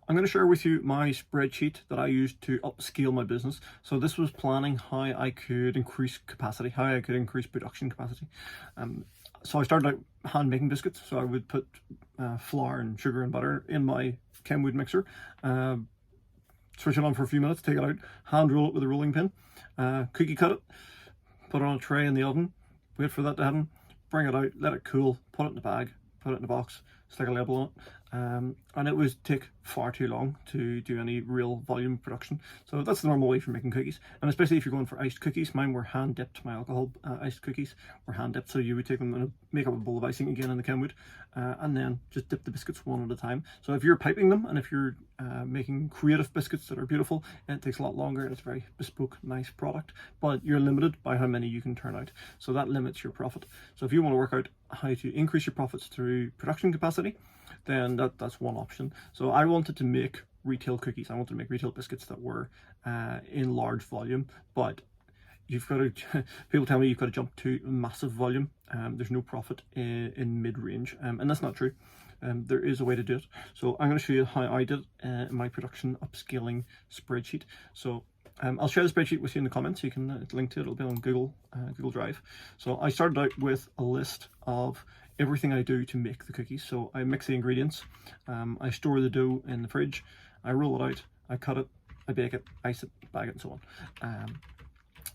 I'm going to share with you my spreadsheet that I used to upscale my business. So this was planning how I could increase capacity, how I could increase production capacity. So I started out hand making biscuits. So I would put flour and sugar and butter in my Kenwood mixer, switch it on for a few minutes, take it out, hand roll it with a rolling pin, cookie cut it, put it on a tray in the oven, wait for that to happen, bring it out, let it cool, put it in a bag, put it in a box, stick a label on it, and it would take far too long to do any real volume production. So that's the normal way for making cookies, and especially if you're going for iced cookies. Mine were hand dipped. My alcohol iced cookies were hand dipped, so you would take them and make up a bowl of icing again in the Kenwood, and then just dip the biscuits one at a time. So if you're piping them and if you're making creative biscuits that are beautiful, it takes a lot longer. It's a very bespoke, nice product, but you're limited by how many you can turn out, so that limits your profit. So if you want to work out how to increase your profits through production capacity, then that's one option. So I wanted to make retail cookies. I wanted to make retail biscuits that were in large volume, but you've got to, people tell me you've got to jump to massive volume. There's no profit in mid-range, and that's not true. There is a way to do it. So I'm going to show you how I did in my production upscaling spreadsheet. So I'll share the spreadsheet with you in the comments. You can link to it. It'll be on Google Drive. So I started out with a list of everything I do to make the cookies. So I mix the ingredients, I store the dough in the fridge, I roll it out, I cut it, I bake it, ice it, bag it, and so on.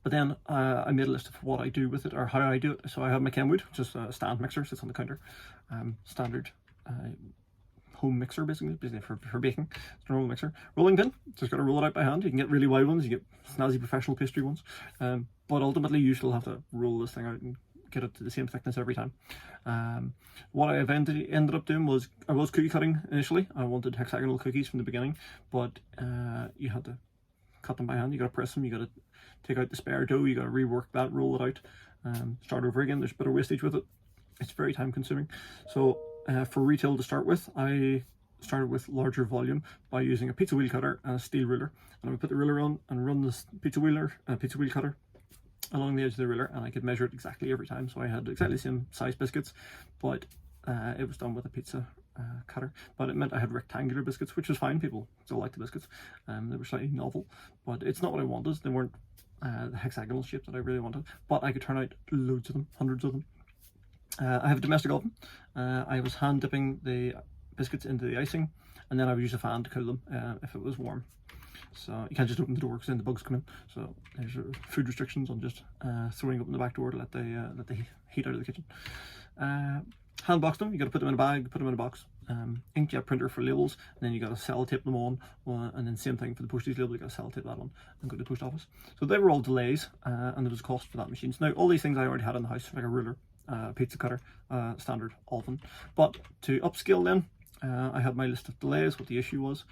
But then I made a list of what I do with it, or how I do it. So I have my Kenwood, just a stand mixer, sits on the counter, standard home mixer, basically for baking. It's a normal mixer. Rolling pin, just got to roll it out by hand. You can get really wide ones, you get snazzy professional pastry ones, but ultimately you still have to roll this thing out and get it to the same thickness every time. What I ended up doing was, I was cookie cutting initially. I wanted hexagonal cookies from the beginning, but you had to cut them by hand. You got to press them, you got to take out the spare dough, you got to rework that, roll it out, start over again. There's a bit of wastage with it. It's very time consuming. So for retail to start with, I started with larger volume by using a pizza wheel cutter and a steel ruler. And I would put the ruler on and run this pizza wheel cutter along the edge of the ruler, and I could measure it exactly every time. So I had exactly the same size biscuits, but it was done with a pizza cutter. But it meant I had rectangular biscuits, which was fine. People still liked the biscuits. They were slightly novel, but it's not what I wanted. They weren't the hexagonal shape that I really wanted, but I could turn out loads of them, hundreds of them. I have a domestic oven. I was hand dipping the biscuits into the icing, and then I would use a fan to cool them if it was warm. So you can't just open the door because then the bugs come in. So there's food restrictions on just throwing open the back door to let the heat out of the kitchen. Hand box them. You got to put them in a bag, put them in a box. Inkjet printer for labels, and then you got to sellotape them on, and then same thing for the postage label. You got to sellotape that on and go to the post office. So they were all delays, and there was a cost for that machine. So now all these things I already had in the house, like a ruler, pizza cutter, standard oven. But to upscale them, I had my list of delays, what the issue was.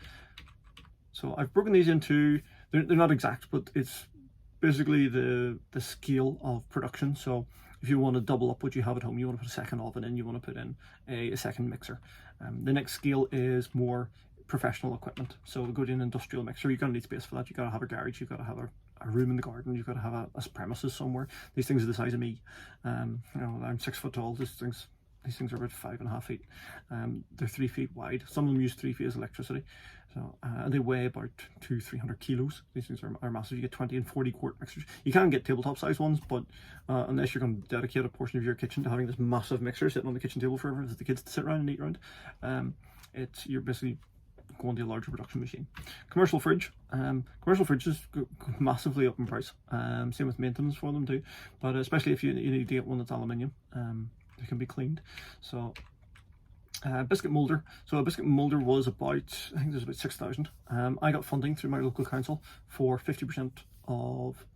So I've broken these into, they're not exact, but it's basically the scale of production. So if you want to double up what you have at home, you want to put a second oven in, you want to put in a second mixer. The next scale is more professional equipment. So go to an industrial mixer, you're going to need space for that. You've got to have a garage, you've got to have a room in the garden, you've got to have a premises somewhere. These things are the size of me. You know, I'm 6 foot tall. These things are about 5.5 feet. They're 3 feet wide. Some of them use 3-phase electricity. So they weigh about 200-300 kilos. These things are massive. You get 20 and 40 quart mixers. You can get tabletop size ones, but unless you're going to dedicate a portion of your kitchen to having this massive mixer sitting on the kitchen table forever for the kids to sit around and eat around, you're basically going to a larger production machine. Commercial fridge. Commercial fridges go massively up in price. Same with maintenance for them too, but especially if you need to get one that's aluminium, they can be cleaned. So biscuit molder. So a biscuit molder was about, I think it was about 6,000. I got funding through my local council for 50% of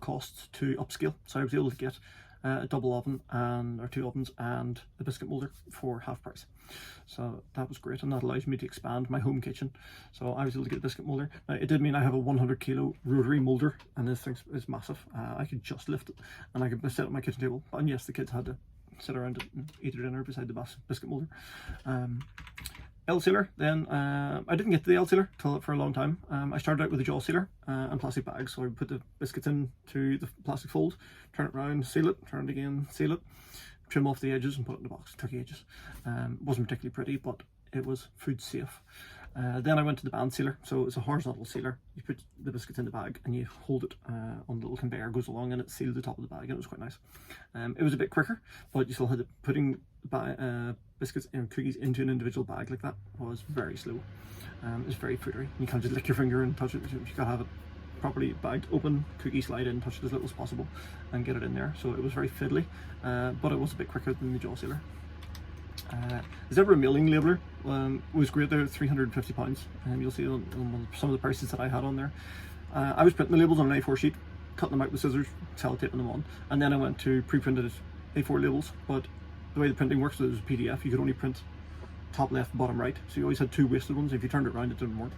costs to upscale. So I was able to get a double oven or 2 ovens and the biscuit molder for half price. So that was great, and that allows me to expand my home kitchen. So I was able to get a biscuit molder. Now, it did mean I have a 100 kilo rotary molder, and this thing is massive. I could just lift it and I could sit at my kitchen table, and yes, the kids had to sit around it and eat their dinner beside the biscuit molder. L sealer, then I didn't get to the L sealer for a long time. I started out with a jaw sealer and plastic bags. So I would put the biscuits into the plastic fold, turn it around, seal it, turn it again, seal it, trim off the edges and put it in the box. It took ages. It wasn't particularly pretty, but it was food safe. Then I went to the band sealer. So it's a horizontal sealer. You put the biscuits in the bag and you hold it on the little conveyor, goes along, and it sealed the top of the bag, and it was quite nice. It was a bit quicker, but you still had to putting biscuits and cookies into an individual bag like that was very slow. It was very foodery. You can't just lick your finger and touch it. You gotta have it properly bagged, open, cookie slide in, touch it as little as possible, and get it in there. So it was very fiddly, but it was a bit quicker than the jaw sealer. The Zebra mailing labeler was great. They're £350. You'll see on some of the prices that I had on there. I was printing the labels on an A4 sheet, cutting them out with scissors, sellotaping them on, and then I went to pre-printed A4 labels. But the way the printing works is a PDF. You could only print top left, bottom right, so you always had two wasted ones. If you turned it around, it didn't work.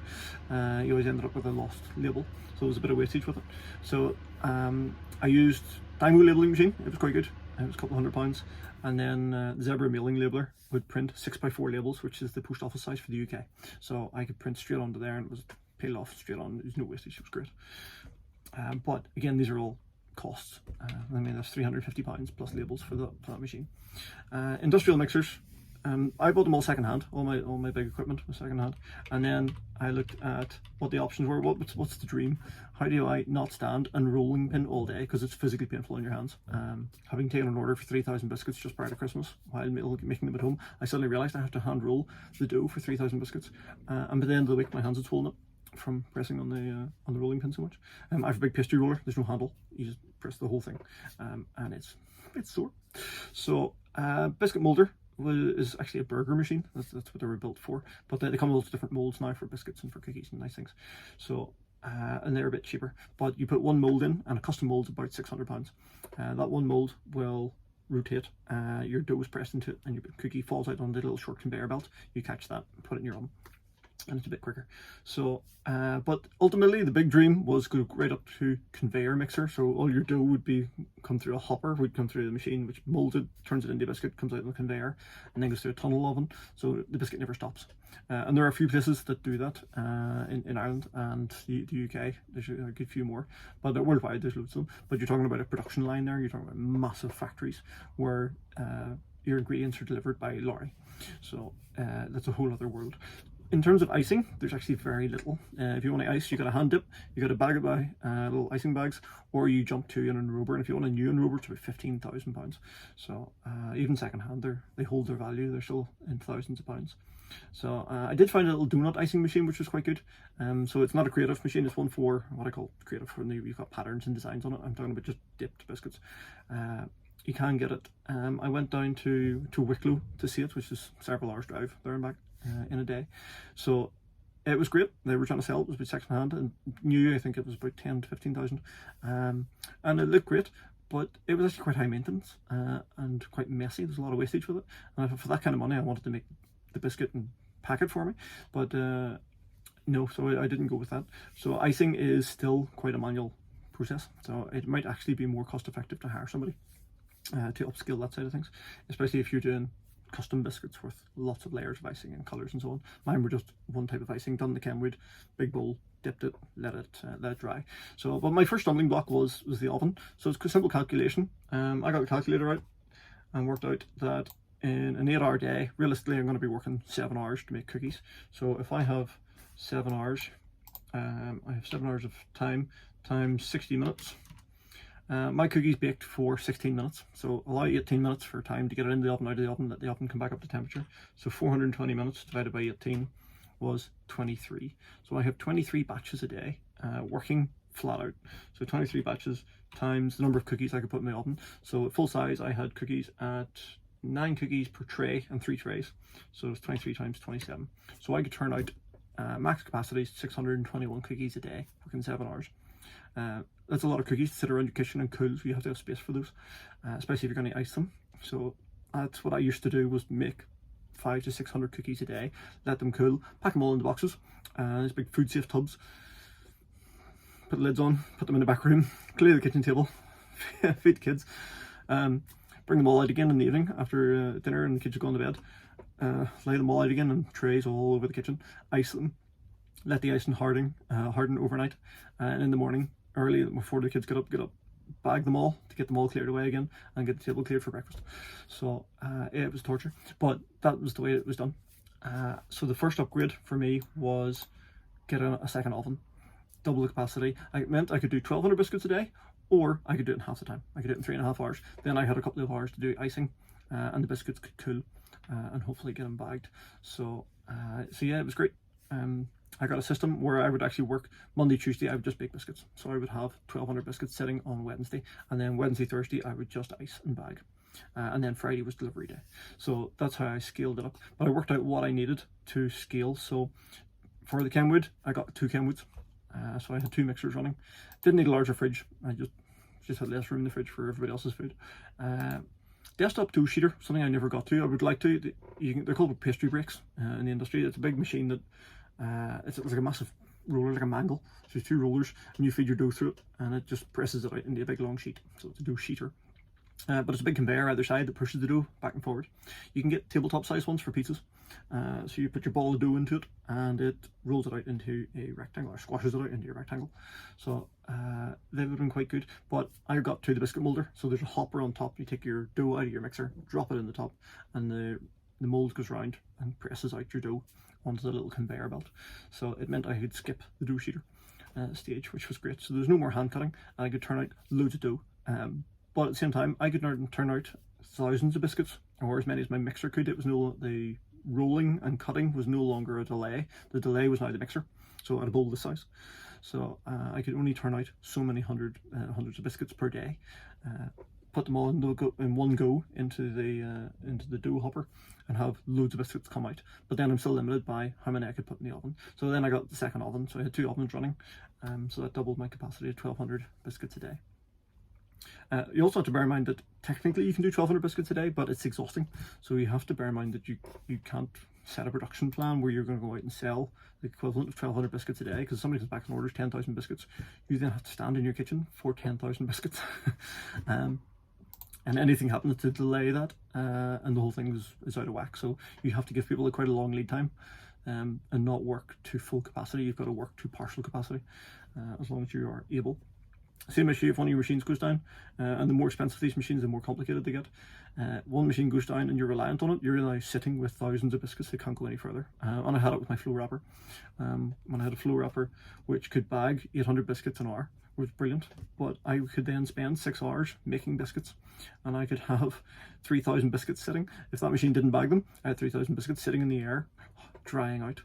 You always ended up with a lost label, so there was a bit of wastage with it. So I used Kenwood labeling machine. It was quite good. It was a couple £100. And then the Zebra mailing labeler would print 6x4 labels, which is the post office size for the UK. So I could print straight onto there, and it was peeled off straight on. There's no wastage. It was great. But again, these are all costs. I mean, that's £350 plus labels for that machine. Industrial mixers. I bought them all second hand. All my big equipment was second hand, and then I looked at what the options were. What's the dream? How do I not stand and rolling pin all day, because it's physically painful on your hands. Having taken an order for 3,000 biscuits just prior to Christmas while making them at home, I suddenly realised I have to hand roll the dough for 3,000 biscuits, and by the end of the week my hands had swollen up from pressing on the rolling pin so much. I have a big pastry roller. There's no handle. You just press the whole thing, and it's sore. So Biscuit Molder is actually a burger machine. That's what they were built for, but they come with lots of different molds now for biscuits and for cookies and nice things. So and they're a bit cheaper, but you put one mold in, and a custom mold's about £600. That one mold will rotate, your dough is pressed into it, and your cookie falls out on the little short conveyor belt. You catch that, put it in your oven, and it's a bit quicker. So but ultimately the big dream was go right up to conveyor mixer. So all your dough would come through a hopper, would come through the machine, which molds it, turns it into a biscuit, comes out on the conveyor, and then goes through a tunnel oven, so the biscuit never stops. And there are a few places that do that in Ireland and the UK. There's a good few more, but worldwide there's loads of them. But you're talking about a production line there. You're talking about massive factories where your ingredients are delivered by lorry. So that's a whole other world. In terms of icing, there's actually very little. If you want to ice, you got a hand dip, you got to bag it by little icing bags, or you jump to an enrober. And if you want a new enrober, it's about £15,000. So even second hand, they hold their value. They're still in thousands of pounds. So I did find a little donut icing machine, which was quite good. So it's not a creative machine. It's one for what I call creative, when you've got patterns and designs on it. I'm talking about just dipped biscuits. You can get it. I went down to Wicklow to see it, which is several hours drive there and back in a day. So it was great. They were trying to sell it. It was about second hand, and new, I think it was about 10 to 15,000. And it looked great, but it was actually quite high maintenance and quite messy. There's a lot of wastage with it. And for that kind of money, I wanted to make the biscuit and pack it for me, but no, so I didn't go with that. So icing is still quite a manual process, so it might actually be more cost effective to hire somebody to upskill that side of things, especially if you're doing custom biscuits with lots of layers of icing and colours and so on. Mine were just one type of icing, done in the Kenwood, big bowl, dipped it, let it dry. So, but my first stumbling block was the oven. So it's a simple calculation. I got the calculator out and worked out that in an 8-hour day, realistically, I'm going to be working 7 hours to make cookies. So if I have 7 hours, I have 7 hours of time times 60 minutes. My cookies baked for 16 minutes, so allow 18 minutes for time to get it into the oven, out of the oven, let the oven come back up to temperature. So 420 minutes divided by 18 was 23. So I have 23 batches a day working flat out. So 23 batches times the number of cookies I could put in the oven. So at full size, I had cookies at 9 cookies per tray and 3 trays. So it's 23 times 27. So I could turn out max capacity 621 cookies a day, working 7 hours. That's a lot of cookies to sit around your kitchen and cool, so you have to have space for those, especially if you're going to ice them. So that's what I used to do, was make 500 to 600 cookies a day, let them cool, pack them all into boxes, these big food safe tubs, put the lids on, put them in the back room, clear the kitchen table, feed the kids, bring them all out again in the evening after dinner and the kids are going to bed, lay them all out again in trays all over the kitchen, ice them, let the icing harden overnight, and in the morning, early before the kids get up, bag them all to get them all cleared away again and get the table cleared for breakfast. So it was torture, but that was the way it was done. So the first upgrade for me was getting a second oven, double the capacity. It meant I could do 1,200 biscuits a day, or I could do it in half the time. I could do it in 3.5 hours. Then I had a couple of hours to do icing, and the biscuits could cool, and hopefully get them bagged. So yeah, it was great. I got a system where I would actually work Monday, Tuesday, I would just bake biscuits. So I would have 1,200 biscuits sitting on Wednesday, and then Wednesday, Thursday, I would just ice and bag. And then Friday was delivery day. So that's how I scaled it up. But I worked out what I needed to scale. So for the Kenwood, I got 2 Kenwoods. So I had 2 mixers running. Didn't need a larger fridge. I just had less room in the fridge for everybody else's food. Desktop dough sheeter, something I never got to. I would like to. They're called pastry breaks in the industry. It's a big machine that it's like a massive roller, like a mangle. So there's 2 rollers, and you feed your dough through it, and it just presses it out into a big long sheet. So it's a dough sheeter. But it's a big conveyor either side that pushes the dough back and forward. You can get tabletop size ones for pizzas. So you put your ball of dough into it, and it rolls it out into a rectangle, or squashes it out into a rectangle. So they would have been quite good. But I got to the biscuit molder. So there's a hopper on top. You take your dough out of your mixer, drop it in the top, and the mold goes round and presses out your dough onto the little conveyor belt. So it meant I could skip the dough sheeter stage, which was great. So there's no more hand cutting, and I could turn out loads of dough. But at the same time, I could turn out thousands of biscuits, or as many as my mixer could. It was the rolling and cutting was no longer a delay. The delay was now the mixer. So I had a bowl this size. So I could only turn out so many hundreds of biscuits per day. Put them all in one go into the dough hopper, and have loads of biscuits come out. But then I'm still limited by how many I could put in the oven. So then I got the second oven. So I had 2 ovens running. So that doubled my capacity to 1,200 biscuits a day. You also have to bear in mind that technically you can do 1,200 biscuits a day, but it's exhausting. So you have to bear in mind that you can't set a production plan where you're going to go out and sell the equivalent of 1,200 biscuits a day, because somebody comes back and orders 10,000 biscuits. You then have to stand in your kitchen for 10,000 biscuits. And anything happens to delay that, and the whole thing is out of whack. So you have to give people quite a long lead time, and not work to full capacity. You've got to work to partial capacity, as long as you are able. Same issue if one of your machines goes down, and the more expensive these machines, the more complicated they get. One machine goes down and you're reliant on it, you're now sitting with thousands of biscuits that can't go any further. And I had it with my flow wrapper. When I had a flow wrapper which could bag 800 biscuits an hour, which was brilliant, but I could then spend 6 hours making biscuits, and I could have 3,000 biscuits sitting. If that machine didn't bag them, I had 3,000 biscuits sitting in the air, drying out.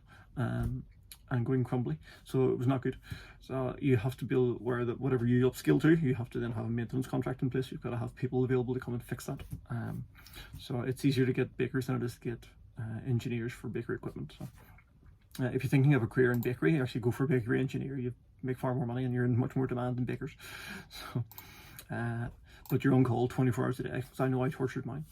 And going crumbly, so it was not good. So you have to be aware that whatever you upskill to, you have to then have a maintenance contract in place. You've got to have people available to come and fix that. So it's easier to get bakers than it is to get engineers for bakery equipment. So if you're thinking of a career in bakery, actually go for a bakery engineer. You make far more money and you're in much more demand than bakers. So, but you're on call 24 hours a day, because I know I tortured mine.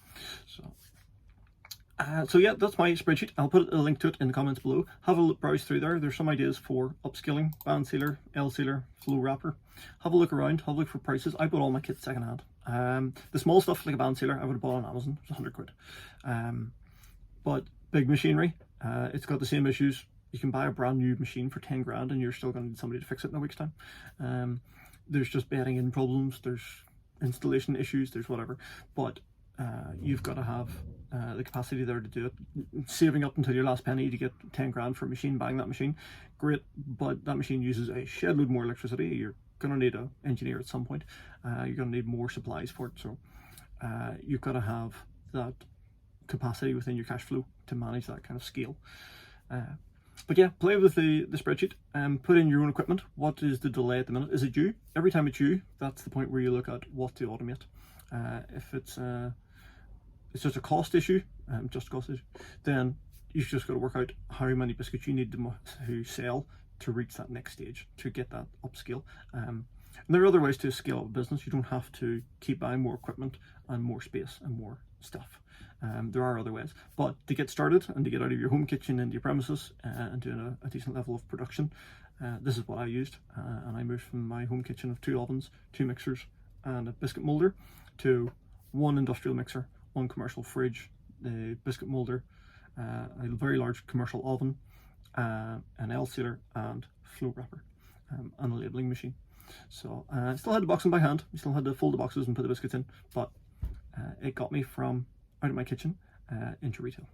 So yeah, that's my spreadsheet. I'll put a link to it in the comments below. Have a browse through there. There's some ideas for upskilling, band sealer, L sealer, flow wrapper. Have a look around, have a look for prices. I bought all my kits secondhand. The small stuff like a band sealer I would have bought on Amazon. It was 100 quid. But big machinery, it's got the same issues. You can buy a brand new machine for 10 grand and you're still going to need somebody to fix it in a week's time. There's just bedding in problems, there's installation issues, there's whatever. But you've got to have the capacity there to do it. Saving up until your last penny to get 10 grand for a machine, buying that machine, great, but that machine uses a shed load more electricity. You're going to need an engineer at some point. You're going to need more supplies for it. So you've got to have that capacity within your cash flow to manage that kind of scale. But yeah, play with the spreadsheet and put in your own equipment. What is the delay at the minute? Is it due? Every time it's due, that's the point where you look at what to automate. If it's just a cost issue, then you've just got to work out how many biscuits you need to sell to reach that next stage, to get that upscale. And there are other ways to scale up a business. You don't have to keep buying more equipment and more space and more stuff. There are other ways, but to get started and to get out of your home kitchen into your premises and doing a decent level of production, this is what I used. And I moved from my home kitchen of 2 ovens, 2 mixers and a biscuit molder to 1 industrial mixer, 1 commercial fridge, the biscuit molder, a very large commercial oven, an L sealer and flow wrapper, and a labelling machine. So I still had to box them by hand. I still had to fold the boxes and put the biscuits in, but it got me from out of my kitchen into retail.